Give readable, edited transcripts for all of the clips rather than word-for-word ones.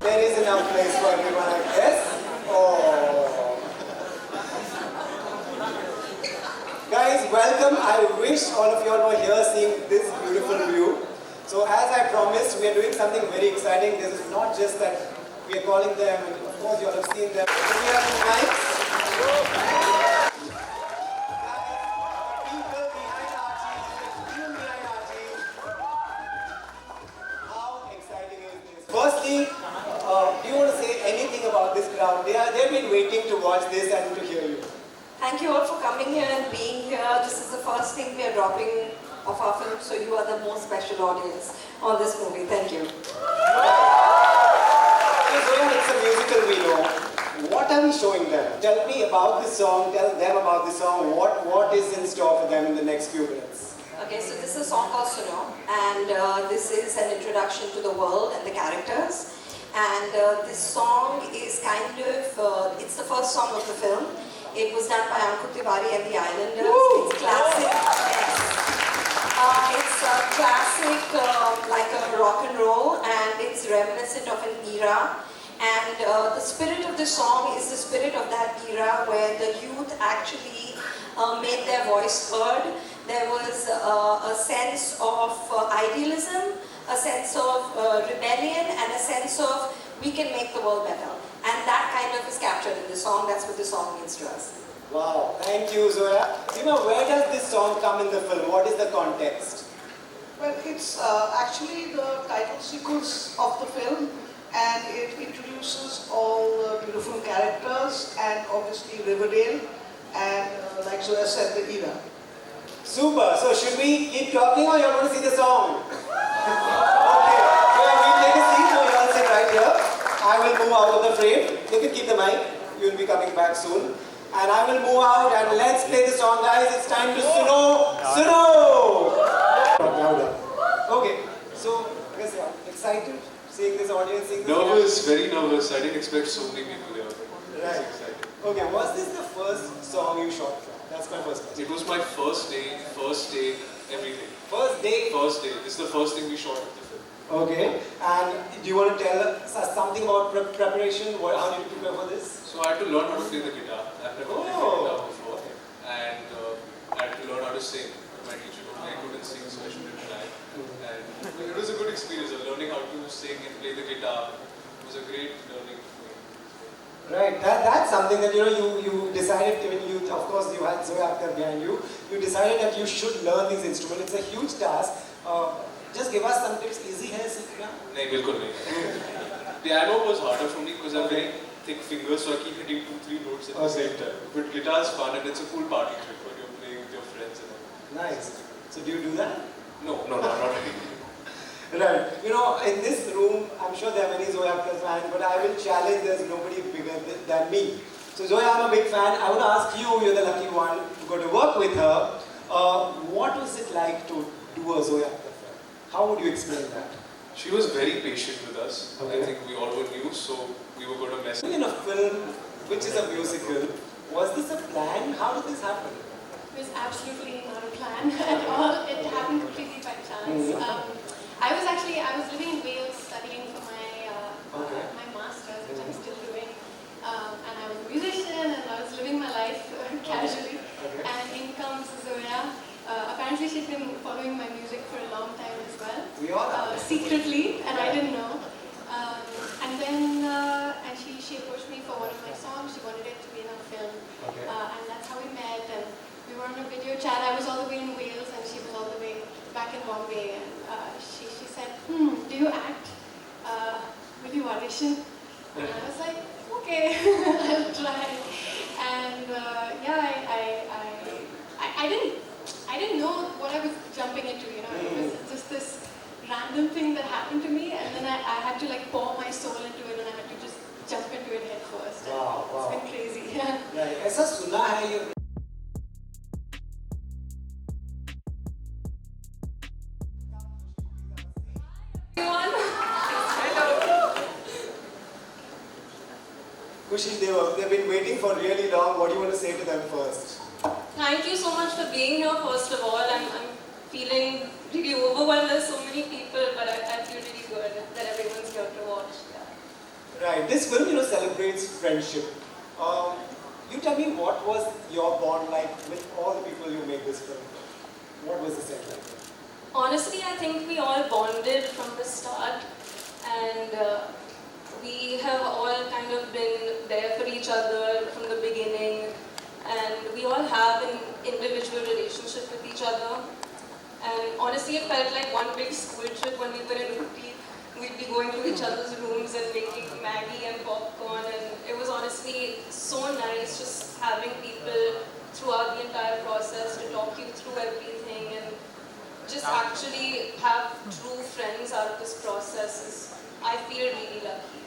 There is enough place for everyone, I guess. Oh. Guys, welcome. I wish all of you all were here seeing this beautiful view. So as I promised, we are doing something very exciting. This is not just that we are calling them, and of course you all have seen them. So we have some mics. People behind ARCHIES, even behind ARCHIES. How exciting is this? Firstly, do you want to say anything about this crowd? They've been waiting to watch this and to hear you. Thank you all for coming here and being here. This is the first thing we are dropping of our film, so you are the most special audience on this movie. Thank you. Zoya, it's a musical, we know. What are we showing them? Tell me about the song, tell them about the song. What is in store for them in the next few minutes? Okay, so this is a song called Suhana, and this is an introduction to the world and the characters. And this song is kind of, it's the first song of the film. It was done by and the Islanders. Woo! It's classic. It's a classic, like a rock and roll, and it's reminiscent of an era. And the spirit of the song is the spirit of that era where the youth actually made their voice heard. There was a sense of idealism, a sense of rebellion, and a sense of we can make the world better. And that kind of is captured in the song. That's what the song means to us. Wow, thank you, Zoya. You know, where does this song come in the film? What is the context? Well, it's actually the title sequence of the film, and it introduces all the beautiful characters and obviously Riverdale and like Zoya said, the era. Super. So should we keep talking or you want to see the song? Okay. So we'll take a seat. So you all sit right here. I will move out of the frame. You can keep the mic. You will be coming back soon. And I will move out and let's play the song, guys. It's time to Suno! Louder. Okay. So, I guess I'm excited seeing this audience, seeing this. Nervous, very nervous. I didn't expect so many people here. Right. Okay, was this the first song you shot from? That's my first question. It was my first day, everything. First day? First day. This is the first thing we shot of the film. Okay. And do you want to tell us something about preparation? How did you prepare for this? So I had to learn how to play the guitar. I've never played the guitar before. And I had to learn how to sing. My teacher told me I couldn't sing, so I shouldn't try. And it was a good experience. Learning how to sing and play the guitar was a great learning for me. Right. That's something that you decided when you, of course, you had Zoya Akhtar behind you. You decided that you should learn these instruments. It's a huge task. Just give us some tips. Easy है सीखना? नहीं, बिल्कुल नहीं. Piano was harder for me because I have very thick fingers, so I keep hitting 2-3 notes at the same time. But guitar is fun and it's a cool party trick when you're playing with your friends and all. Nice. So do you do that? No, not really. Right. You know, in this room, I'm sure there are many Zoya Akhtar fans, but I will challenge there's nobody bigger than me. So Zoya, I'm a big fan. I want to ask you, you're the lucky one, you got to work with her. What was it like to do a Zoya Akhtar film? How would you explain that? She was very patient with us. Okay. I think we all were new, so we were going to mess. In a film, which is a musical, was this a plan? How did this happen? It was absolutely not a plan at all. It happened completely by chance. I was living in Wales studying for my master's, which I'm still doing. And I was a musician and I was living my life casually. And in comes Zoya. Apparently she'd been following my music for a long time as well. We all are. Secretly, and I didn't know. And then she approached me for one of my songs. She wanted it to be in a film. And that's how we met. And we were on a video chat. I was all the way in Wales and she was all the way back in Bombay. And she said, do you act? Will you audition? And I was like, okay, I'll try. And I didn't know what I was jumping into, you know. It was just this random thing that happened to me, and then I had to like pour my soul into it, and I had to just jump into it head first. Wow. It's been crazy. Right. ऐसा सुना है ये. Khushi, they've been waiting for really long. What do you want to say to them first? Thank you so much for being here, first of all. I'm feeling really overwhelmed. There's so many people, but I feel really good that everyone's here to watch. Yeah. Right. This film, celebrates friendship. You tell me, what was your bond like with all the people you made this film with? What was the set like? Honestly, I think we all bonded from the start, and we have all kind of been there for each other from the beginning, and we all have an individual relationship with each other. And honestly, it felt like one big school trip when we were in OTT. We'd be going to each other's rooms and making Maggie and popcorn, and it was honestly so nice just having people throughout the entire process to talk you through everything and just actually have true friends out of this process. I feel really lucky.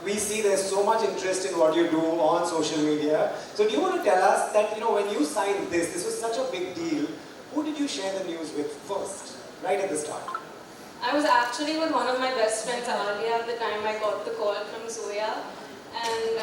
We see there's so much interest in what you do on social media. So do you want to tell us that, when you signed this was such a big deal, who did you share the news with first, right at the start? I was actually with one of my best friends, Adda, at the time I got the call from Zoya. And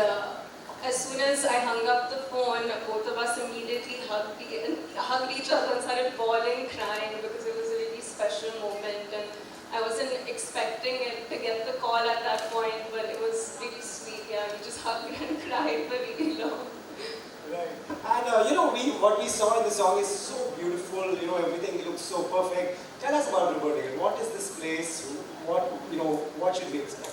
as soon as I hung up the phone, both of us immediately hugged each other and started bawling, crying, because it was a really special moment. And I wasn't expecting it to get the call at that point, but it was really sweet. Yeah, we just hugged and cried for really long. Right. And what we saw in the song is so beautiful, everything looks so perfect. Tell us about Riverdale. What is this place? What should we expect?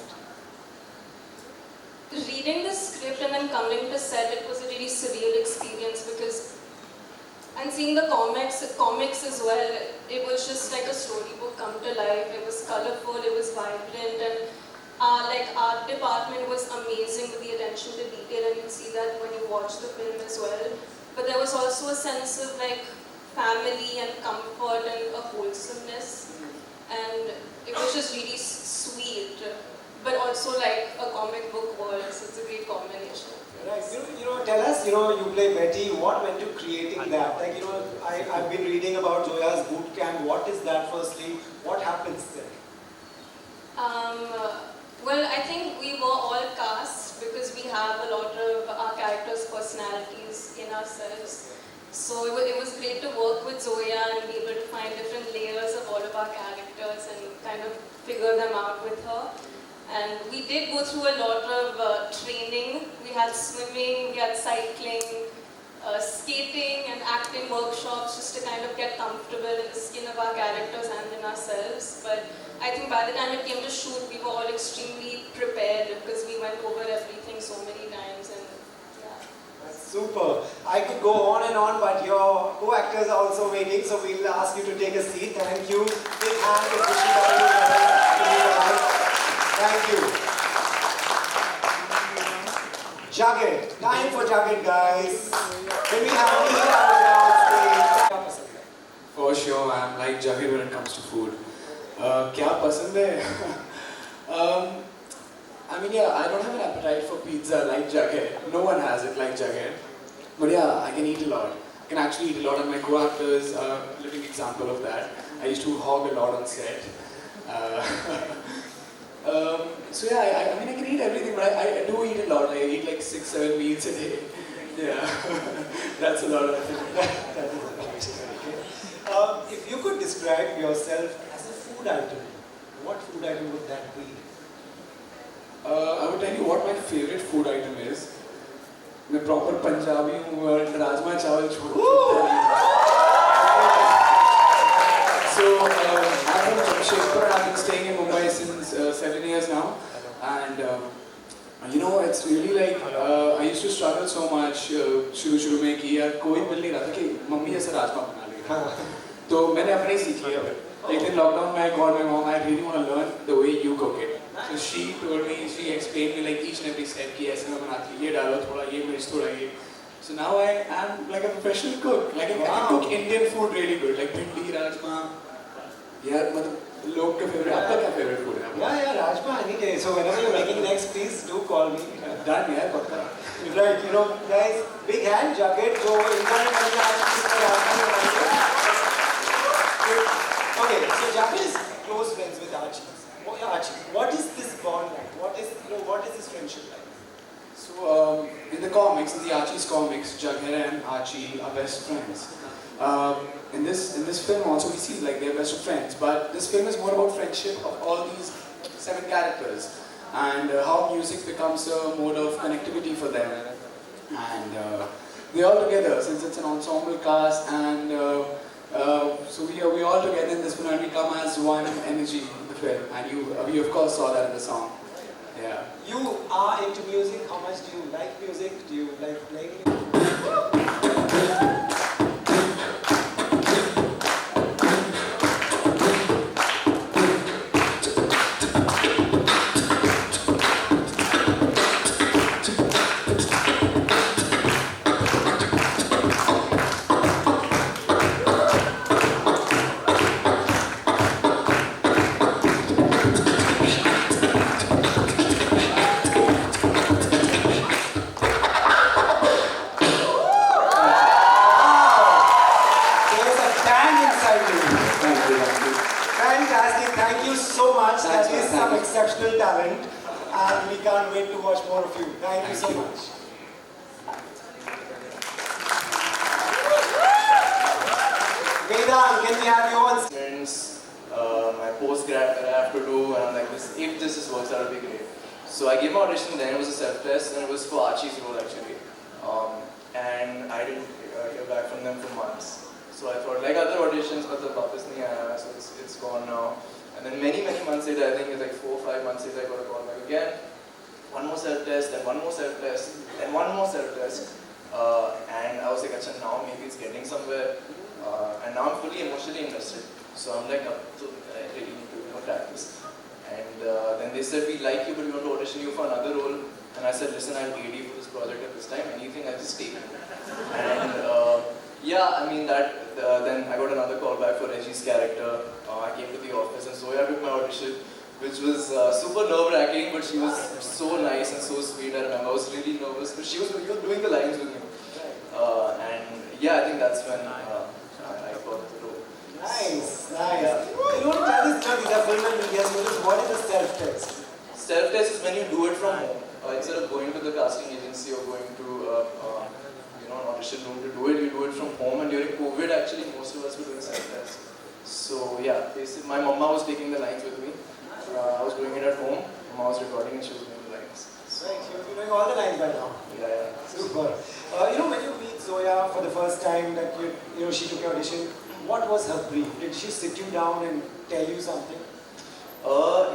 Reading the script and then coming to set, it was a really surreal experience and seeing the comics as well, it was just like a storybook come to life. It was colorful, it was vibrant, and art department was amazing with the attention to detail, and you see that when you watch the film as well. But there was also a sense of family and comfort and a wholesomeness, and it was just really sweet, but also like a comic book world, so it's a great combination. Right. Tell us, you play Betty. What went to creating that? I've been reading about Zoya's boot camp. What is that firstly? What happens there? Well, I think we were all cast because we have a lot of our characters' personalities in ourselves. So it was great to work with Zoya and be able to find different layers of all of our characters and kind of figure them out with her. And we did go through a lot of training. We had swimming, we had cycling, skating and acting workshops just to kind of get comfortable in the skin of our characters and in ourselves. But I think by the time it came to shoot, we were all extremely prepared because we went over everything so many times. And yeah. That's super. I could go on and on, but your co-actors are also waiting, so we'll ask you to take a seat. Thank you. Big hand to Khushi Kapoor. Thank you. Jagged. Time for Jagged, guys. Can we have me on stage? For sure, I'm like Jagged when it comes to food. क्या पसंद है? I mean, yeah, I don't have an appetite for pizza like Jagged. No one has it like Jagged. But yeah, I can eat a lot. I can actually eat a lot, and my co-actors are a living example of that. I used to hog a lot on set. So yeah, I mean, I can eat everything, but I do eat a lot. I eat like 6-7 meals a day. Yeah, that's a lot of If you could describe yourself as a food item, what food item would that be? I would tell you what my favorite food item is. मैं proper Punjabi हूँ और राजमा चावल छोड़ So I'm from Jamshedpur and I've been staying in Mumbai since 7 years now, and it's really like I used to struggle so much शुरू में कि यार कोई मिल नहीं रहा था कि मम्मी जैसे राजमा बना लेगा, तो मैंने अपने ही सीख लिया. एक दिन लॉकडाउन में I called my mom, I really want to learn the way you cook it. So she told me, she explained me like each and every step कि ऐसे मैं बनाती हूँ, ये डालो थोड़ा, ये मिर्च थोड़ा ये. So now I am like a professional cook. Like I can cook Indian food really good, like bhindi, rajma. Yeah, मतलब लोग का favorite. आपका क्या favorite food है? Yeah, rajma any day. So whenever you're making next, please do call me. Done यार पक्का. Right, guys, big hand, Jagged. So okay, so Jagged is close friends with Archie. What is this bond like? What is this friendship like? So in the comics, in the Archie's comics, Jagged and Archie are best friends. In this film also we see like they're best friends, but this film is more about friendship of all these 7 characters. and how music becomes a mode of connectivity for them. And we're all together since it's an ensemble cast, and so we all together in this film, and we come as one energy in the film, and you of course saw that in the song. Yeah. You are into music. How much do you like music? Do you like playing music? There's a band inside you. Thank you. Fantastic. Thank you so much. Thanks, That is man. some exceptional talent. And we can't wait to watch more of you. Thank you so much. Vedant, can we have you on? My post-grad that I have to do, and I'm like, if this works out, it'll be great. So I gave my audition then, it was a self-test, and it was for ARCHIES role actually. And I didn't hear back from them for months. So I thought, like other auditions, but the वापस नहीं आया, so it's gone now. And then many months later, I think it's like 4 or 5 months later, I got a call back again. One more self-test, then one more self-test, then one more self-test. And I was like, Achha, now maybe it's getting somewhere. And now I'm fully emotionally invested. So I'm like, so I really need to practice. And then they said, we like you, but we want to audition you for another role. And I said, listen, I'll AD for this project at this time. Anything, I'll just take it. And yeah, I mean that. Then I got another call back for Reggie's character. I came to the office and Zoya took my audition, which was super nerve-wracking, but she was so nice and so sweet. I remember I was really nervous, but she was doing the lines with me. And yeah, I think that's when I got the role. Nice. Yeah. You don't tell this story, these are film and media students. What is a self-test? Self-test is when you do it from home. Instead of going to the casting agency or going to an audition room to do it, you do it from home. And during COVID, actually, most of us were doing self-test. So yeah, basically, my mama was taking the lines with me. I was doing it at home. Mama was recording and she was doing the lines. Right, you're doing all the lines by now. Yeah. Super. When you meet Zoya for the first time, that she took your audition, what was her brief? Did she sit you down and tell you something?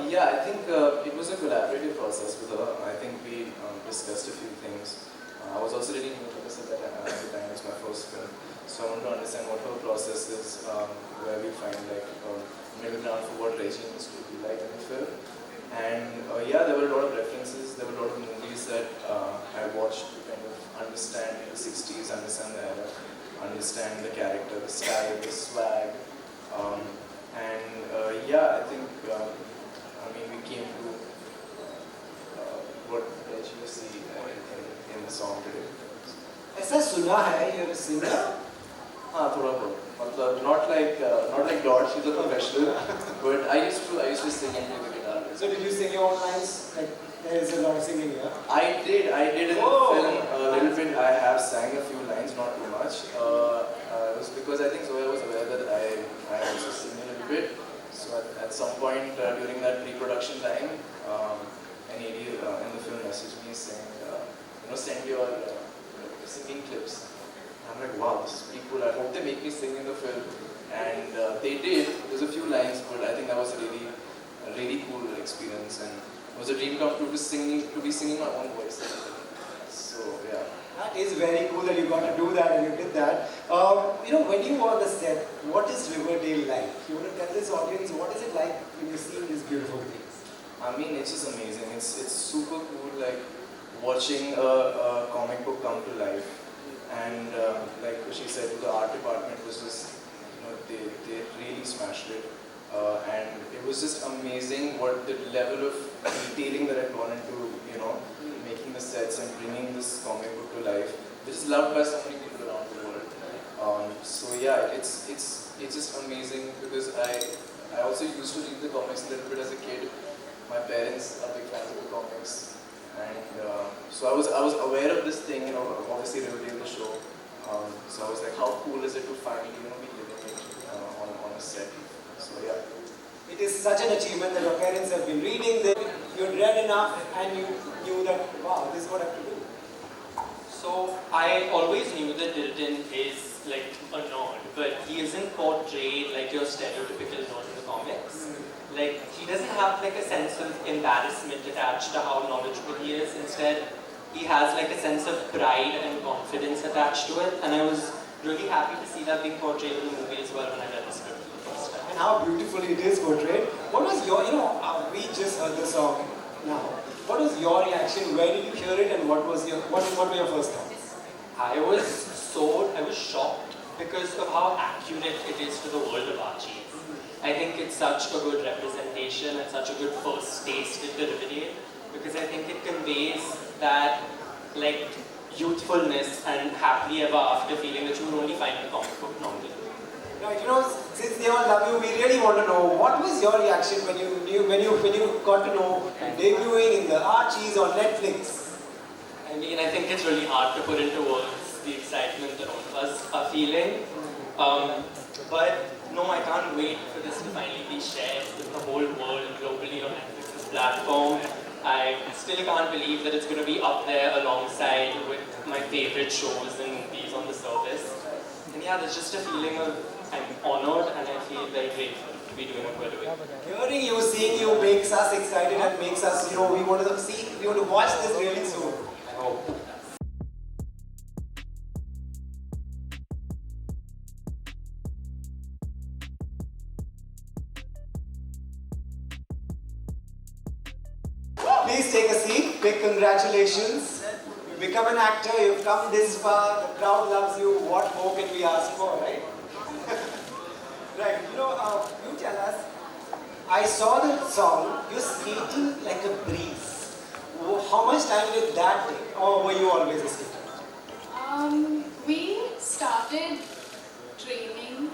Yeah, I think it was a collaborative process with her. I think we discussed a few things. I was also really new to this at the time. It was my first film. So I wanted to understand what her process is, where we find like middle ground for what Reggie needs to be like in the film. And yeah, there were a lot of references, there were a lot of movies that I watched to kind of understand the 60s, understand the era, understand the character, the style, the swag. Yeah, I think, we came to what you see in the song today. ऐसा सुना है you're a singer? हाँ थोड़ा बहुत not like God, she's a professional, but I used to sing and play the guitar. So did you sing your own lines? Like there is a lot of singing here. I did in the film a little bit. I have sang a few lines, not too much. It was because I think Zoya was aware that I also sing a little bit. So at some point during that pre-production time, an AD in the film messaged me saying, send your singing clips. I'm like, wow, this is pretty cool. I hope they make me sing in the film. And they did. There's a few lines, but I think that was a really cool experience. And it was a dream come true to be singing my own voice. So yeah. That is very cool that you got to do that and you did that. When you were on the set, what is Riverdale like? You want to tell this audience, what is it like when you're seeing these beautiful things? I mean, it's just amazing. It's super cool, like watching a comic book come to life. And like Khushi said, the art department was just, they really smashed it. And it was just amazing what the level of detailing that had gone into, making the sets and bringing this comic book to life, which is loved by so many people around the world. So yeah, it's just amazing because I also used to read the comics a little bit as a kid. My parents are big fans of the comics, and so I was aware of this thing, obviously Riverdale the show. So I was like, how cool is it to finally be living it on a set? So yeah. It is such an achievement that your parents have been reading. You read enough and you knew that, wow, this is what I have to do? So I always knew that Dilton is like a nerd, but he isn't portrayed like your stereotypical nerd in the comics. Like he doesn't have like a sense of embarrassment attached to how knowledgeable he is. Instead, he has like a sense of pride and confidence attached to it, and I was really happy to see that being portrayed in the movie as well when I read the script for the first time. And how beautifully it is portrayed. What was your, we just heard the song now. What was your reaction? Where did you hear it and what were your first thoughts? I was shocked because of how accurate it is to the world of Archie. I think it's such a good representation and such a good first taste into Riverdale because I think it conveys that like youthfulness and happily ever after feeling that you would only find in a comic book novel. Right, since they all love you, we really want to know what was your reaction when you got to know debuting in the Archies on Netflix? I mean, I think it's really hard to put into words the excitement that all of us are feeling. But no, I can't wait for this to finally be shared with the whole world globally on Netflix's platform. I still can't believe that it's going to be up there alongside with my favorite shows and movies on the service. And yeah, there's just a feeling of I'm honored and I feel very grateful to be doing what we're doing. Hearing you, seeing you makes us excited and makes us, we want to watch this really soon. I hope. Please take a seat. Big congratulations. You've become an actor, you've come this far, the crowd loves you. What more can we ask for, right? Right, you tell us, I saw the song, you're skating like a breeze. How much time did that take? Or were you always a skater? We started training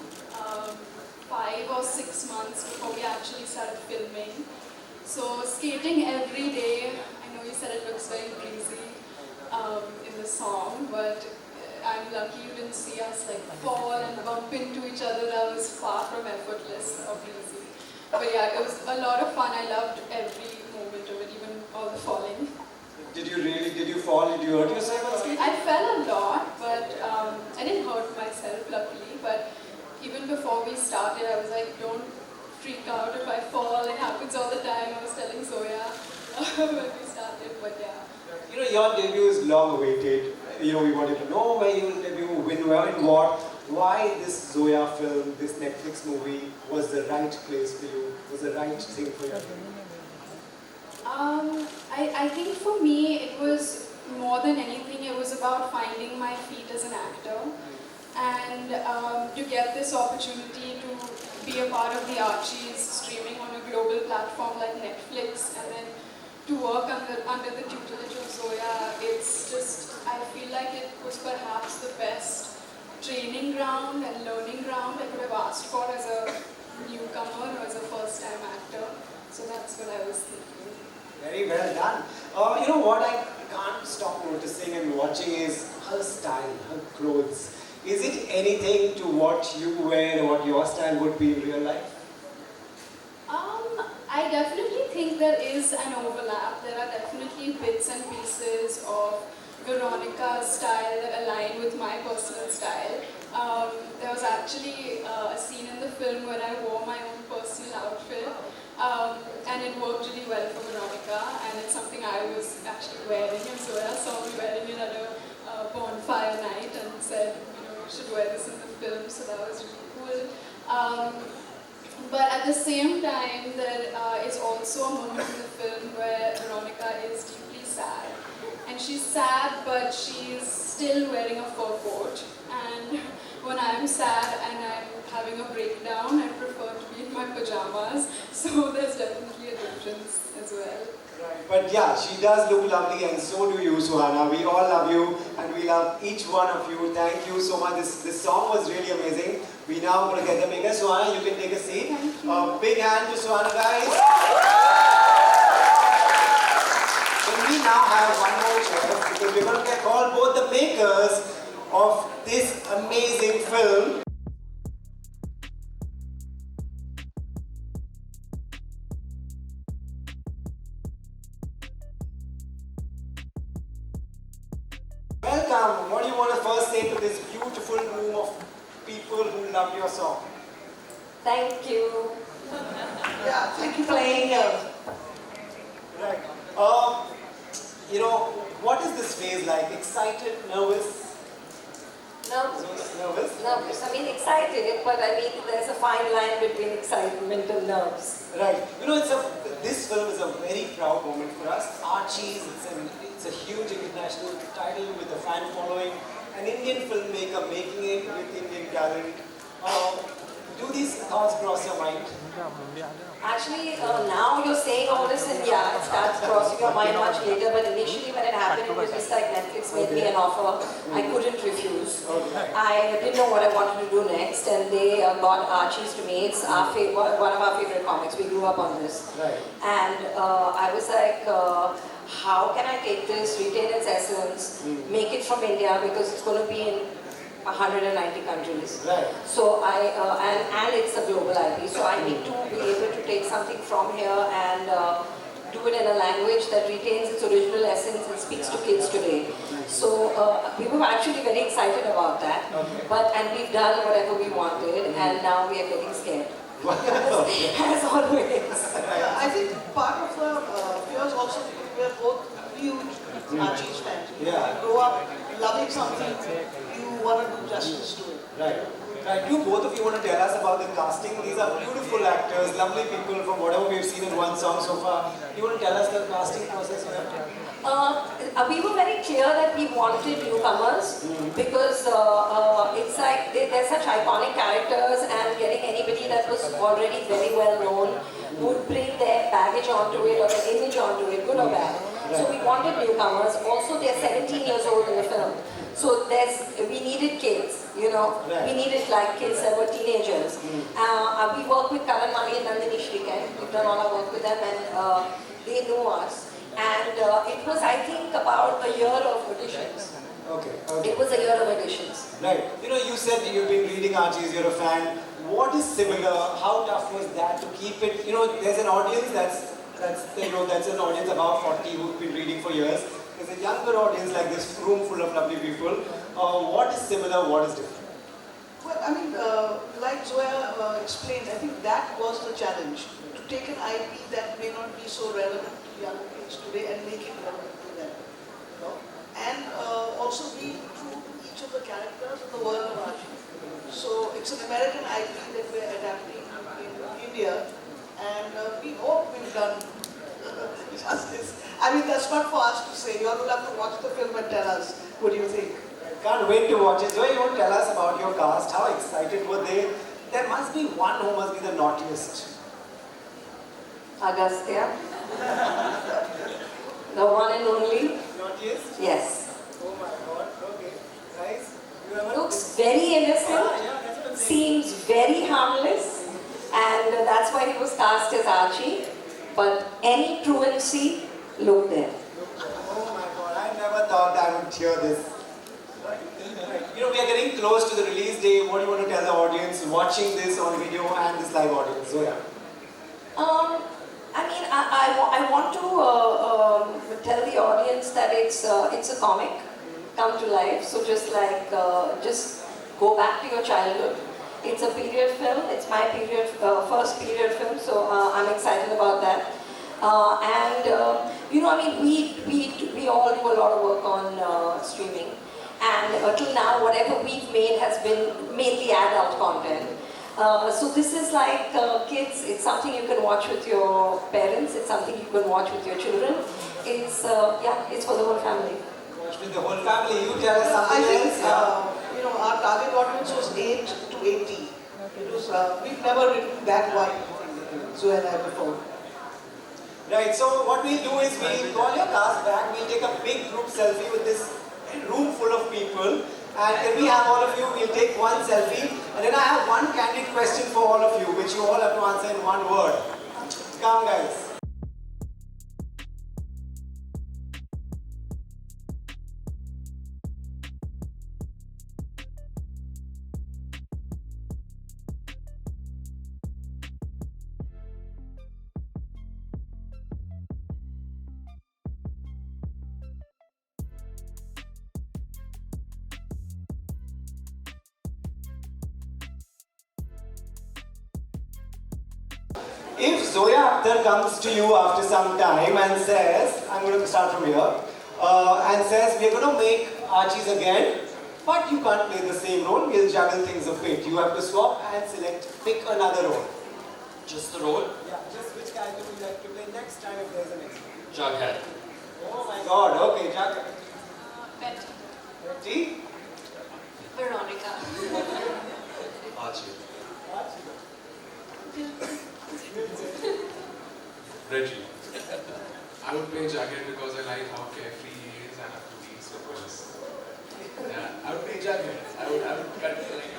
5 or 6 months before we actually started filming. So skating every day, I know you said it looks very breezy in the song, but I'm lucky you didn't see us like fall and bump into each other. That was far from effortless or breezy. But yeah, it was a lot of fun. I loved every moment of it, even all the falling. Did you fall? Did you hurt yourself on skating? I fell a lot, but I didn't hurt myself, luckily. But even before we started, I was like, don't freak out if I fall. It happens all the time. I was telling Zoya when we started, but yeah. Your debut is long awaited. We wanted to know where you will debut, when, where and what. Why this Zoya film, this Netflix movie was the right place for you, was the right thing for you? I think for me it was more than anything, it was about finding my feet as an actor and to get this opportunity to be a part of the Archies streaming on a global platform like Netflix and then to work under the tutelage of Zoya. It's just, I feel like it was perhaps the best training ground and learning ground I could have asked for as a newcomer or as a first-time actor. So that's what I was thinking. Very well done. What I can't stop noticing and watching is her style, her clothes. Is it anything to what you wear or what your style would be in real life? I definitely think there is an overlap. There are definitely bits and pieces of Veronica's style that align with my personal style. There was actually a scene in the film where I wore my own personal outfit and it worked really well for Veronica and it's something I was actually wearing and Zoya saw me wearing it at a bonfire night and said, you should wear this in the film, so that was really cool. But at the same time, there is also a moment in the film where Veronica is deeply sad. And she's sad, but she's still wearing a fur coat. And when I'm sad and I'm having a breakdown, I prefer to be in my pajamas. So there's definitely a difference as well. Right. But yeah, she does look lovely and so do you, Suhana. We all love you and we love each one of you. Thank you so much. This song was really amazing. We now going to get the maker. Suhana, you can take a seat. Big hand to Suhana, guys. And we now have one more chair because we're going to call both the makers of this amazing film. Ram, what do you want to first say to this beautiful room of people who love your song? Thank you. Yeah, thank you for being here. Right. You know, what is this phase like? Excited, nervous? Nervous? Nervous. I mean, excited, but I mean, there's a fine line between excitement and nerves. Right. You know, this film is a very proud moment for us. Archies, it's a huge international title with a fan following. An Indian filmmaker making it with Indian talent. Do these thoughts cross your mind? Actually, now you're saying all this and yeah, it starts crossing your mind much later, but initially when it happened, it was just like Netflix made me an offer. I couldn't refuse. I didn't know what I wanted to do next, and they got Archies to me. It's one of our favorite comics. We grew up on this. Right. And I was like, how can I take this, retain its essence, make it from India, because it's going to be in 190 countries. Right. So and it's a global IP, so I need to be able to take something from here and do it in a language that retains its original essence and speaks to kids today. So we were actually very excited about that, and we've done whatever we wanted, and now we are getting scared. As always. I think part of the fears also because we are both huge Archie's fans. Yeah. You grow up loving something, you want to do justice to it. Right. Right. Do both of you want to tell us about the casting? These are beautiful actors, lovely people from whatever we've seen in one song so far. Do you want to tell us the casting process? We were very clear that we wanted newcomers because it's like they're such iconic characters, and getting anybody that was already very well known would bring their baggage onto it or their image onto it, good or bad. So we wanted newcomers. Also, they're 17 years old in the film. So we needed kids, you know. We needed like kids that were teenagers. We worked with Karan Mani and Nandini Shriken. We've done all our work with them, and they knew us. And it was, I think, about a year of auditions. Okay. It was a year of auditions. Right. You know, you said you've been reading Archie's, you're a fan. What is similar? How tough was that to keep it? You know, there's an audience that's an audience about 40 who've been reading for years. There's a younger audience like this room full of lovely people. What is similar? What is different? Well, I mean, like Zoya explained, I think that was the challenge. To take an IP that may not be so relevant to young kids today and make it relevant to them. You know? And also be true to each of the characters in the world of Archie. So it's an American IP that we're adapting in India, and we hope we've done justice. I mean, that's not for us to say. You all will have to watch the film and tell us what do you think. Can't wait to watch it. Zoe, you want to tell us about your cast? How excited were they? There must be one who must be the naughtiest. Agastya. The one and only. Naughtiest? Yes. Oh my God. Okay. Nice. You ever Looks very innocent. that's what I'm saying. Seems very harmless, and that's why he was cast as Archie. But any truancy, look there. Oh my God, I never thought I would hear this. Right. You know, we are getting close to the release day. What do you want to tell the audience watching this on video and this live audience? Zoya. I mean, I want to tell the audience that it's a comic come to life. So just go back to your childhood. It's a period film. It's my first period film. So I'm excited about that. You know, I mean, we all do a lot of work on streaming, and till now, whatever we've made has been mainly adult content. So this is like kids. It's something you can watch with your parents. It's something you can watch with your children. It's it's for the whole family. Watch with the whole family. You tell us something I think, else. you know, our target audience was 8 to 80. It was, we've never written that wide, Zoya and I before. Right, so what we'll do is we'll call your cast back, we'll take a big group selfie with this room full of people, and then we have all of you, we'll take one selfie, and then I have one candid question for all of you, which you all have to answer in one word. Come guys. If Zoya Akhtar comes to you after some time and says, I'm going to start from here, and says, we're going to make Archies again, but you can't play the same role, we'll juggle things a bit. You have to swap and select, pick another role. Just the role? Yeah, just which character would you like to play next time if there's a next one? Jughead. Oh my god, okay, Jughead. Betty. Betty? Veronica. Archie. Dilip. Reggie. I would play Jughead because I like how carefree he is and how he slippers. Yeah, I would play Jughead. I would cut like